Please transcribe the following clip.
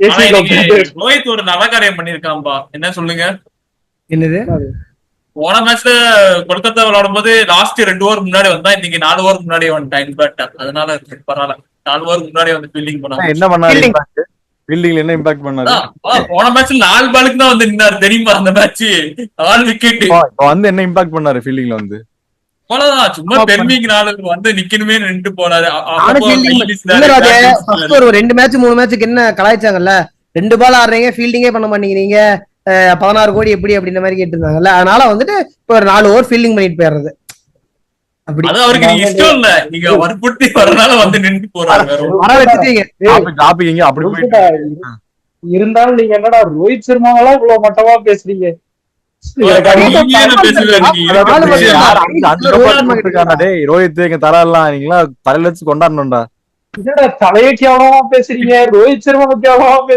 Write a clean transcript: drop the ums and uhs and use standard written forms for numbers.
ஆனா இன்னைக்கு ரோஹித் ஒரு நல்ல காரியம் பண்ணிருக்கான்பா. என்ன சொல்லுங்க? என்னது? போன மேட்ச்ல கொல்கத்தா விளையாடும் போது லாஸ்ட் 2 ஓவர் முன்னாடி வந்தா, இன்னைக்கு 4 ஓவர் முன்னாடி வந்துட்டான் இம்பாக்ட். அதனால பரவாயில்ல. 4 ஓவர் முன்னாடி வந்து ஃபீல்டிங் பண்ணாங்க. என்ன பண்ணாரு இம்பாக்ட்? ஃபீல்டிங்ல என்ன இம்பாக்ட் பண்ணாரு? போன மேட்ச்ல 4 பாலுக்கு தான் வந்து நின்னாரு தெரியுமா? அந்த மேட்ச் 4 விக்கெட். இப்போ வந்து என்ன இம்பாக்ட் பண்ணாரு ஃபீல்டிங்ல வந்து? அவ்வளவுதான், சும்மா பெருமைக்கு 4 வந்து நிக்கணுமே நின்று போனாரு. ஒரு 2 மேட்ச் 3 மேட்சுக்கு என்ன கலாய்ச்சாங்கல்ல, 2 பால் ஆடுறீங்க ஃபீல்டிங்கே பண்ண மாட்டேங்கிறீங்க, 16 கோடி எப்படி அப்படின்ற மாதிரி கேட்டிருந்தாங்கல்ல. அதனால வந்துட்டு இப்போ ஒரு 4 ஓவர் ஃபீல்டிங் பண்ணிட்டு போயிடுறது. அப்படி அது அவருக்கு இஷ்டம் இல்ல, நீங்க வற்புறுத்தி வரனால வந்து நின்று போறாரு. அப்படி போயிட்டு இருந்தாலும் நீங்க என்னடா ரோஹித் சர்மாவெல்லாம் இவ்வளவு மட்டமா பேசுறீங்க? ரோஹித் எங்க தரலாம், நீங்களா தலையில வச்சு கொண்டாடணும்டா. என்னடா தலையை கேவலமா பேசுறீங்க, ரோஹித் சர்மா கேவலமா பேசுறீங்க.